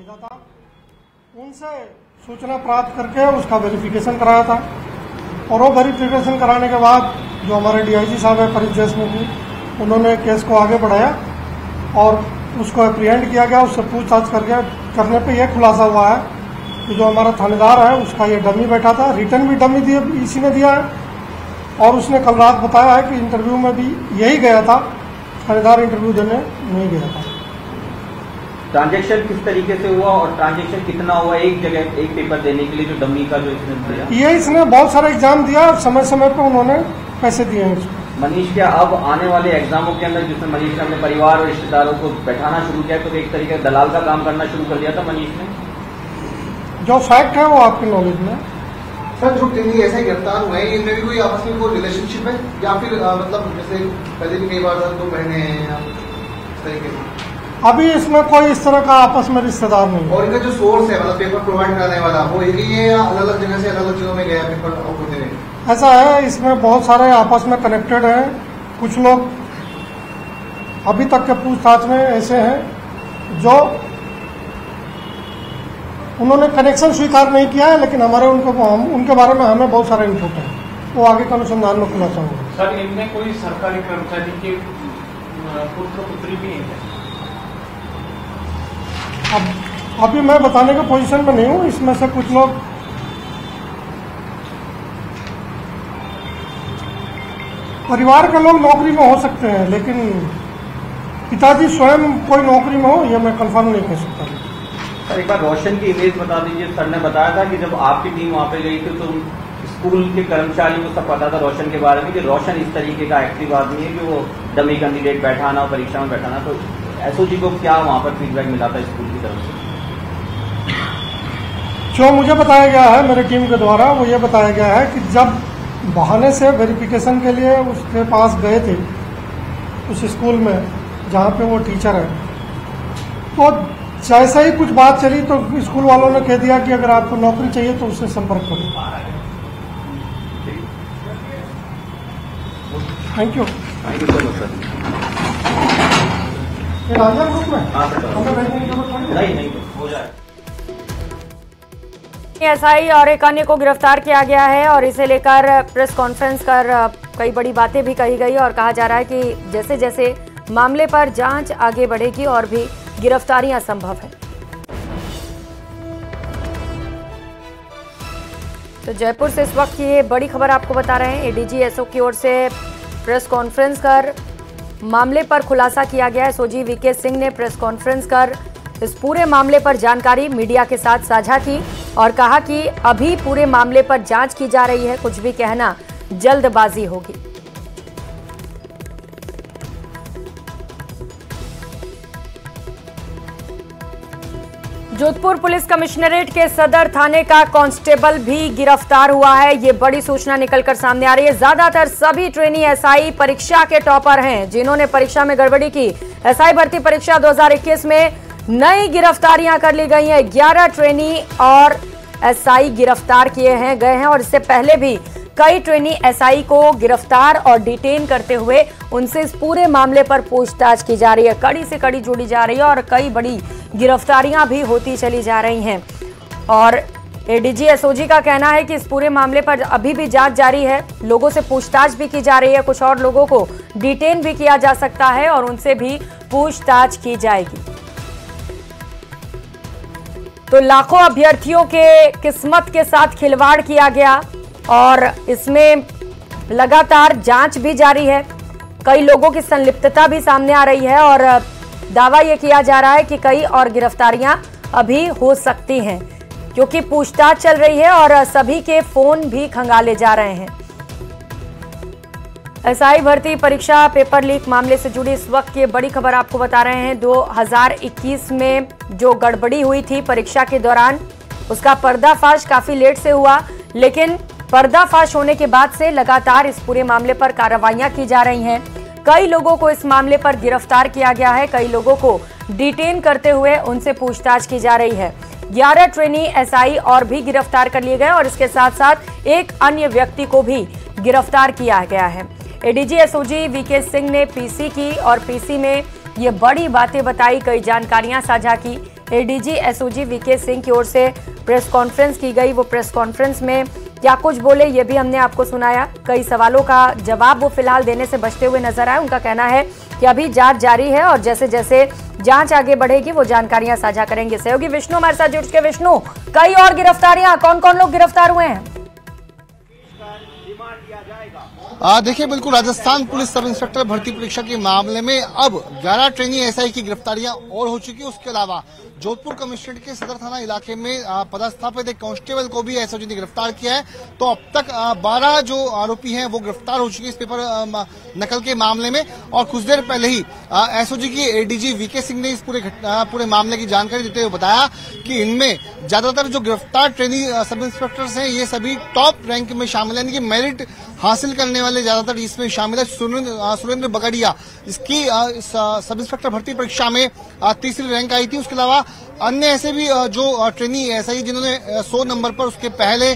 भेजा था, उनसे सूचना प्राप्त करके उसका वेरिफिकेशन कराया था। और वो वेरिफिकेशन कराने के बाद जो हमारे डीआईजी साहब है परेश देशमुख जी, उन्होंने केस को आगे बढ़ाया और उसको एप्रीहेंड किया गया। उससे पूछताछ करने पे यह खुलासा हुआ है कि जो हमारा थानेदार है उसका ये डमी बैठा था, रिटर्न भी डमी दिए इसी ने दिया है। और उसने कल रात बताया है कि इंटरव्यू में भी यही गया था, थानेदार इंटरव्यू देने नहीं गया था। ट्रांजैक्शन किस तरीके से हुआ और ट्रांजैक्शन कितना हुआ एक जगह एक पेपर देने के लिए जो डमी का जो इसने दिया? ये इसने बहुत सारा एग्जाम दिया और समय समय पर उन्होंने पैसे दिए हैं इसको। मनीष क्या अब आने वाले एग्जामों के अंदर जिसमें मनीष ने अपने परिवार और रिश्तेदारों को बैठाना शुरू किया तो एक तरीके दलाल का काम करना शुरू कर दिया था मनीष ने? जो फैक्ट है वो आपके नॉलेज में। सर जो ट्रेनी ऐसे गिरफ्तार हुए हैं इनमें भी कोई आपस में कोई रिलेशनशिप है या फिर मतलब जैसे पहले भी कई बार दो बहने हैं या इस तरीके से? अभी इसमें कोई इस तरह का आपस में रिश्तेदार नहीं। और इनका जो सोर्स है मतलब पेपर प्रोवाइड कराने वाला वो एक ही है या अलग अलग जगह से अलग अलग जगहों में गया पेपर होते हुए? ऐसा है, इसमें बहुत सारे आपस में कनेक्टेड हैं। कुछ लोग अभी तक के पूछताछ में ऐसे हैं जो उन्होंने कनेक्शन स्वीकार नहीं किया है, लेकिन हमारे उनके बारे में हमें बहुत सारा इनपुट है, वो आगे का अनुसंधान में खुलासा होगा। सर इनमें कोई सरकारी कर्मचारी के पुत्र पुत्री भी है? अब अभी मैं बताने के पोजीशन में नहीं हूँ। इसमें से कुछ लोग परिवार के लोग नौकरी में हो सकते हैं, लेकिन पिताजी स्वयं कोई नौकरी में हो यह मैं कंफर्म नहीं कह सकता। सर एक बार रोशन की इमेज बता दीजिए। सर ने बताया था कि जब आपकी टीम वहाँ पे गई थी तो स्कूल के कर्मचारियों को सब पता था रोशन के बारे में कि रोशन इस तरीके का एक्टिव आदमी है कि वो डमी कैंडिडेट बैठाना और परीक्षा में बैठाना। तो एसओजी को क्या वहाँ पर फीडबैक मिला था स्कूल की तरफ से? जो मुझे बताया गया है मेरी टीम के द्वारा वो ये बताया गया है कि जब बहाने से वेरिफिकेशन के लिए उसके पास गए थे उस स्कूल में जहाँ पे वो टीचर है, तो जैसे ही कुछ बात चली तो स्कूल वालों ने कह दिया कि अगर आपको नौकरी चाहिए तो उससे संपर्क करो। Thank you so much sir. Group में नहीं हो जाए। एसआई और एक अन्य को गिरफ्तार किया गया है और इसे लेकर प्रेस कॉन्फ्रेंस कर कई बड़ी बातें भी कही गई और कहा जा रहा है कि जैसे जैसे मामले पर जांच आगे बढ़ेगी और भी गिरफ्तारियां संभव है। तो जयपुर से इस वक्त की ये बड़ी खबर आपको बता रहे हैं। एडीजी एसओ की ओर से प्रेस कॉन्फ्रेंस कर मामले पर खुलासा किया गया है। एसओजी वीके सिंह ने प्रेस कॉन्फ्रेंस कर इस पूरे मामले पर जानकारी मीडिया के साथ साझा की और कहा कि अभी पूरे मामले पर जांच की जा रही है, कुछ भी कहना जल्दबाजी होगी। जोधपुर पुलिस कमिश्नरेट के सदर थाने का कांस्टेबल भी गिरफ्तार हुआ है। ये बड़ी सूचना निकलकर सामने आ रही है। ज्यादातर सभी ट्रेनी एसआई परीक्षा के टॉपर हैं जिन्होंने परीक्षा में गड़बड़ी की। एसआई भर्ती परीक्षा 2021 में नई गिरफ्तारियां कर ली गई हैं। 11 ट्रेनी और एसआई गिरफ्तार किए हैं गए हैं और इससे पहले भी कई ट्रेनी एसआई को गिरफ्तार और डिटेन करते हुए उनसे इस पूरे मामले पर पूछताछ की जा रही है। कड़ी से कड़ी जोड़ी जा रही है और कई बड़ी गिरफ्तारियां भी होती चली जा रही हैं। और एडीजी एसओजी का कहना है कि इस पूरे मामले पर अभी भी जांच जारी है। लोगों से पूछताछ भी की जा रही है, कुछ और लोगों को डिटेन भी किया जा सकता है और उनसे भी पूछताछ की जाएगी। तो लाखों अभ्यर्थियों के किस्मत के साथ खिलवाड़ किया गया और इसमें लगातार जांच भी जारी है। कई लोगों की संलिप्तता भी सामने आ रही है और दावा यह किया जा रहा है कि कई और गिरफ्तारियां अभी हो सकती हैं क्योंकि पूछताछ चल रही है और सभी के फोन भी खंगाले जा रहे हैं। एसआई भर्ती परीक्षा पेपर लीक मामले से जुड़ी इस वक्त की बड़ी खबर आपको बता रहे हैं। 2021 में जो गड़बड़ी हुई थी परीक्षा के दौरान उसका पर्दाफाश काफी लेट से हुआ, लेकिन पर्दाफाश होने के बाद से लगातार इस पूरे मामले पर कार्रवाइयां की जा रही हैं। कई लोगों को इस मामले पर गिरफ्तार किया गया है, कई लोगों को डिटेन करते हुए उनसे पूछताछ की जा रही है। 11 ट्रेनी एसआई और भी गिरफ्तार कर लिए गए और इसके साथ साथ एक अन्य व्यक्ति को भी गिरफ्तार किया गया है। एडीजी एसओजी वीके सिंह ने पीसी की और पीसी में ये बड़ी बातें बताई, कई जानकारियां साझा की। एडीजी एसओजी वीके सिंह की ओर से प्रेस कॉन्फ्रेंस की गई। वो प्रेस कॉन्फ्रेंस में क्या कुछ बोले ये भी हमने आपको सुनाया। कई सवालों का जवाब वो फिलहाल देने से बचते हुए नजर आए। उनका कहना है कि अभी जांच जारी है और जैसे जैसे जांच आगे बढ़ेगी वो जानकारियां साझा करेंगे। सहयोगी विष्णु हमारे साथ जुड़ चुके। विष्णु, कई और गिरफ्तारियां, कौन कौन लोग गिरफ्तार हुए हैं? देखिए, बिल्कुल राजस्थान पुलिस सब इंस्पेक्टर भर्ती परीक्षा के मामले में अब 11 ट्रेनी एसआई की गिरफ्तारियां और हो चुकी है। उसके अलावा जोधपुर कमिश्नरेट के सदर थाना इलाके में पदस्थापित एक कांस्टेबल को भी एसओजी ने गिरफ्तार किया है। तो अब तक 12 जो आरोपी हैं वो गिरफ्तार हो चुके हैं इस पेपर नकल के मामले में। और कुछ देर पहले ही एसओजी की एडीजी वीके सिंह ने इस पूरे मामले की जानकारी देते हुए बताया कि इनमें ज्यादातर जो गिरफ्तार ट्रेनी सब इंस्पेक्टर्स हैं ये सभी टॉप रैंक में शामिल है, यानी कि मेरिट हासिल करने वाले ज्यादातर इसमें शामिल है। सुरेंद्र बगड़िया, इसकी सब इंस्पेक्टर भर्ती परीक्षा में तीसरी रैंक आई थी। उसके अलावा अन्य ऐसे भी जो ट्रेनी एसआई जिन्होंने 100 नंबर पर उसके पहले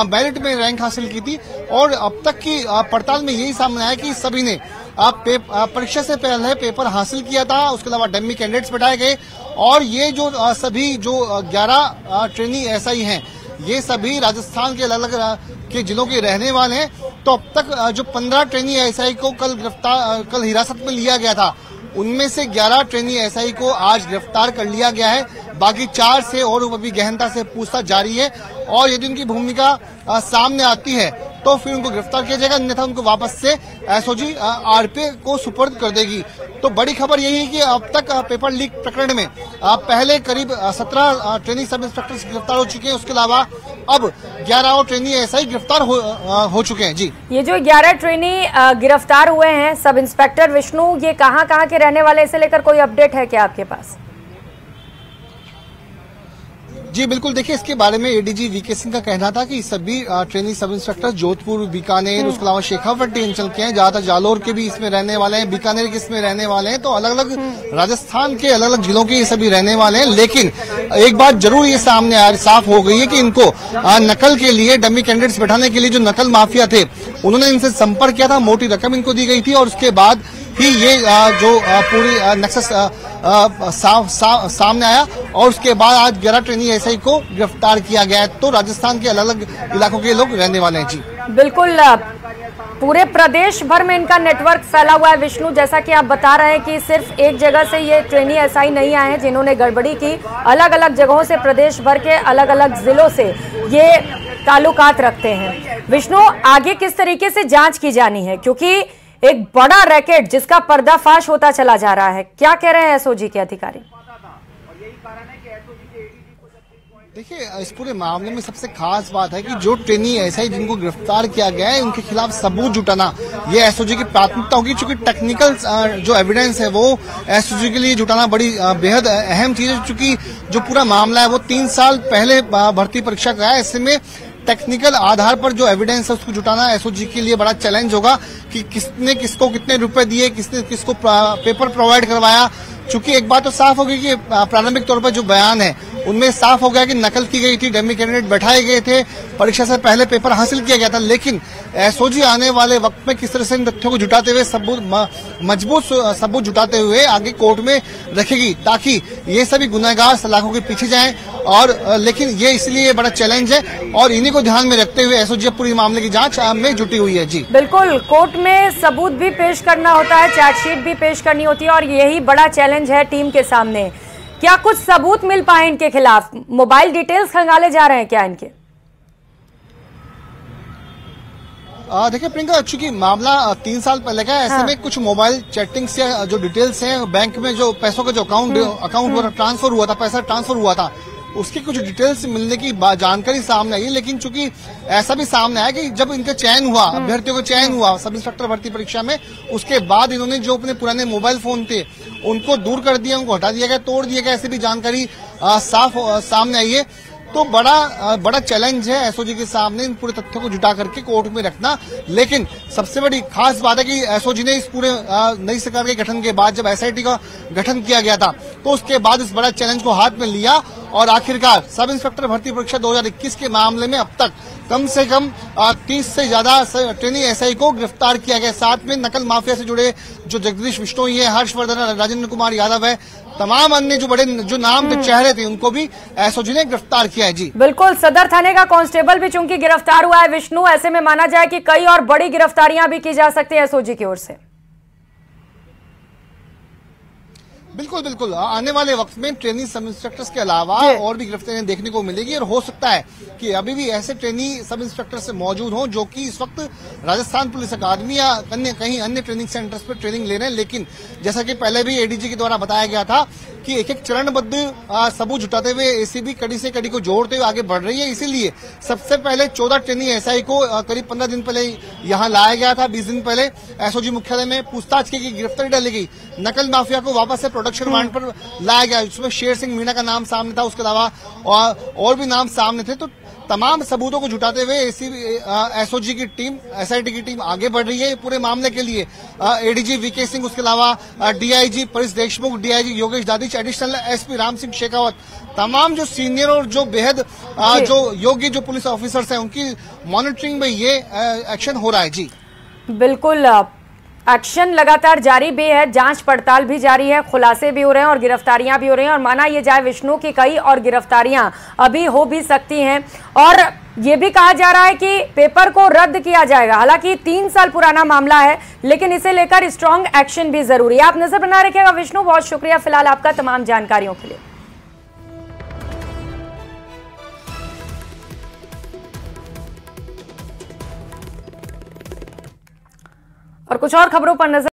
मेरिट में रैंक हासिल की थी। और अब तक की पड़ताल में यही सामने आया कि सभी ने परीक्षा से पहले पेपर हासिल किया था। उसके अलावा डमी कैंडिडेट्स बैठाए गए और ये जो सभी जो 11 ट्रेनी एसआई हैं ये सभी राजस्थान के अलग अलग के जिलों के रहने वाले हैं। तो अब तक जो 15 ट्रेनी एसआई को कल हिरासत में लिया गया था, उनमें से 11 ट्रेनी एसआई को आज गिरफ्तार कर लिया गया है। बाकी 4 से और अभी गहनता से पूछताछ जारी है और यदि उनकी भूमिका सामने आती है तो फिर उनको गिरफ्तार किया जाएगा, अन्यथा उनको वापस से एसओजी आरपीए को सुपर्द कर देगी। तो बड़ी खबर यही है कि अब तक पेपर लीक प्रकरण में पहले करीब 17 ट्रेनी सब इंस्पेक्टर गिरफ्तार हो चुके हैं। उसके अलावा अब 11 और ट्रेनी एसआई गिरफ्तार हो चुके हैं। जी, ये जो 11 ट्रेनी गिरफ्तार हुए हैं सब इंस्पेक्टर, विष्णु, ये कहाँ के रहने वाले, इसे लेकर कोई अपडेट है क्या आपके पास? जी बिल्कुल, देखिए इसके बारे में एडीजी वीके सिंह का कहना था कि सभी trainee sub inspector Jodhpur, Bikaner, उसके अलावा शेखावटी अंचल के हैं। ज्यादातर जालोर के भी इसमें रहने वाले हैं, बीकानेर के इसमें रहने वाले हैं। तो अलग अलग राजस्थान के अलग अलग जिलों के ये सभी रहने वाले हैं। लेकिन एक बात जरूर ये सामने साफ हो गई है कि इनको नकल के लिए, डमी कैंडिडेट्स बैठाने के लिए जो नकल माफिया थे उन्होंने इनसे संपर्क किया था, मोटी रकम इनको दी गई थी और उसके बाद ही ये जो पूरी नक्सस सामने आया और उसके बाद आज 11 ट्रेनी एसआई को गिरफ्तार किया गया है। तो राजस्थान के अलग अलग इलाकों के लोग रहने वाले हैं। जी बिल्कुल, पूरे प्रदेश भर में इनका नेटवर्क फैला हुआ है। विष्णु, जैसा कि आप बता रहे हैं कि सिर्फ एक जगह से ये ट्रेनी एसआई नहीं आए हैं जिन्होंने गड़बड़ी की, अलग अलग जगहों से, प्रदेश भर के अलग अलग जिलों से ये ताल्लुकात रखते हैं। विष्णु, आगे किस तरीके से जांच की जानी है, क्योंकि एक बड़ा रैकेट जिसका पर्दाफाश होता चला जा रहा है, क्या कह रहे हैं एसओजी के अधिकारी? देखिए, इस पूरे मामले में सबसे खास बात है कि जो ट्रेनी एसआई जिनको गिरफ्तार किया गया है उनके खिलाफ सबूत जुटाना ये एसओजी की प्राथमिकता होगी। चूंकि टेक्निकल जो एविडेंस है वो एसओजी के लिए जुटाना बड़ी बेहद अहम चीज है। चूंकि जो पूरा मामला है वो 3 साल पहले भर्ती परीक्षा का है। ऐसे में टेक्निकल आधार पर जो एविडेंस है उसको जुटाना एसओजी के लिए बड़ा चैलेंज होगा कि किसने किसको कितने रुपए दिए, किसने किसको पेपर प्रोवाइड करवाया। चूंकि एक बात तो साफ होगी कि प्रारंभिक तौर पर जो बयान है उनमें साफ हो गया कि नकल की गई थी, डमी कैंडिडेट बैठाए गए थे, परीक्षा से पहले पेपर हासिल किया गया था। लेकिन एसओजी आने वाले वक्त में किस तरह से इन तथ्यों को जुटाते हुए मजबूत सबूत जुटाते हुए आगे कोर्ट में रखेगी ताकि ये सभी गुनहगार सलाखों के पीछे जाएं। और लेकिन ये इसलिए बड़ा चैलेंज है और इन्हीं को ध्यान में रखते हुए एसओजी पूरी मामले की जांच में जुटी हुई है। जी बिल्कुल, कोर्ट में सबूत भी पेश करना होता है, चार्जशीट भी पेश करनी होती है और यही बड़ा चैलेंज है टीम के सामने। क्या कुछ सबूत मिल पाए इनके खिलाफ? मोबाइल डिटेल्स खंगाले जा रहे हैं क्या इनके? देखिए प्रियंका, चूंकि मामला 3 साल पहले का है, ऐसे में कुछ मोबाइल चैटिंग्स या जो डिटेल्स हैं, बैंक में जो पैसों का जो अकाउंट ट्रांसफर हुआ था, पैसा ट्रांसफर हुआ था, उसकी कुछ डिटेल्स मिलने की जानकारी सामने आई है। लेकिन चूंकि ऐसा भी सामने आया कि जब इनका चयन हुआ, अभ्यर्थियों का चयन हुआ सब इंस्पेक्टर भर्ती परीक्षा में, उसके बाद इन्होंने जो अपने पुराने मोबाइल फोन थे उनको दूर कर दिया, उनको हटा दिया गया, तोड़ दिया गया, ऐसी भी जानकारी साफ सामने आई है। तो बड़ा चैलेंज है एसओजी के सामने इन पूरे तथ्यों को जुटा करके कोर्ट में रखना। लेकिन सबसे बड़ी खास बात है कि एसओजी ने इस पूरे नई सरकार के गठन के बाद जब एसआईटी का गठन किया गया था तो उसके बाद इस बड़ा चैलेंज को हाथ में लिया और आखिरकार सब इंस्पेक्टर भर्ती परीक्षा 2021 के मामले में अब तक कम से कम 30 से ज्यादा ट्रेनी एसआई को गिरफ्तार किया गया। साथ में नकल माफिया से जुड़े जो जगदीश बिश्नोई है, हर्षवर्धन, राजेंद्र कुमार यादव है, तमाम अन्य जो नाम थे, चेहरे थे, उनको भी एसओजी ने गिरफ्तार किया है। जी बिल्कुल, सदर थाने का कांस्टेबल भी चूंकि गिरफ्तार हुआ है विष्णु, ऐसे में माना जाए कि कई और बड़ी गिरफ्तारियां भी की जा सकती है एसओजी की ओर से। बिल्कुल बिल्कुल, आने वाले वक्त में ट्रेनी सब इंस्पेक्टर्स के अलावा और भी गिरफ्तारियां देखने को मिलेगी और हो सकता है कि अभी भी ऐसे ट्रेनी सब इंस्पेक्टर से मौजूद हों जो कि इस वक्त राजस्थान पुलिस अकादमी या कहीं अन्य ट्रेनिंग सेंटर्स पर ट्रेनिंग ले रहे हैं। लेकिन जैसा कि पहले भी एडीजी के द्वारा बताया गया था कि एक चरणबद्ध सबूत जुटाते हुए एसीबी कड़ी से कड़ी को जोड़ते हुए आगे बढ़ रही है। इसीलिए सबसे पहले 14 ट्रेनी एसआई को करीब 15 दिन पहले यहां लाया गया था। 20 दिन पहले एसओजी मुख्यालय में पूछताछ की, गिरफ्तारी डाली गई। नकल माफिया को वापस से प्रोडक्शन वारंट पर लाया गया। उसमें शेर सिंह मीणा का नाम सामने था, उसके अलावा और भी नाम सामने थे। तो तमाम सबूतों को जुटाते हुए एसओजी की टीम, एसआईटी की टीम आगे बढ़ रही है पूरे मामले के लिए। एडीजी वीके सिंह, उसके अलावा DIG Paresh Deshmukh, DIG Yogesh Dadhich, additional SP Ram Singh Shekhawat, तमाम जो सीनियर और जो बेहद जो योग्य जो पुलिस ऑफिसर्स हैं, उनकी मॉनिटरिंग में ये एक्शन हो रहा है। जी बिल्कुल, एक्शन लगातार जारी भी है, जांच पड़ताल भी जारी है, खुलासे भी हो रहे हैं और गिरफ्तारियां भी हो रही हैं। और माना ये जाए विष्णु की कई और गिरफ्तारियां अभी हो भी सकती हैं। और ये भी कहा जा रहा है कि पेपर को रद्द किया जाएगा। हालांकि 3 साल पुराना मामला है, लेकिन इसे लेकर स्ट्रांग एक्शन भी जरूरी है। आप नजर बना रखिएगा। विष्णु, बहुत शुक्रिया फिलहाल आपका तमाम जानकारियों के लिए। और कुछ और खबरों पर नजर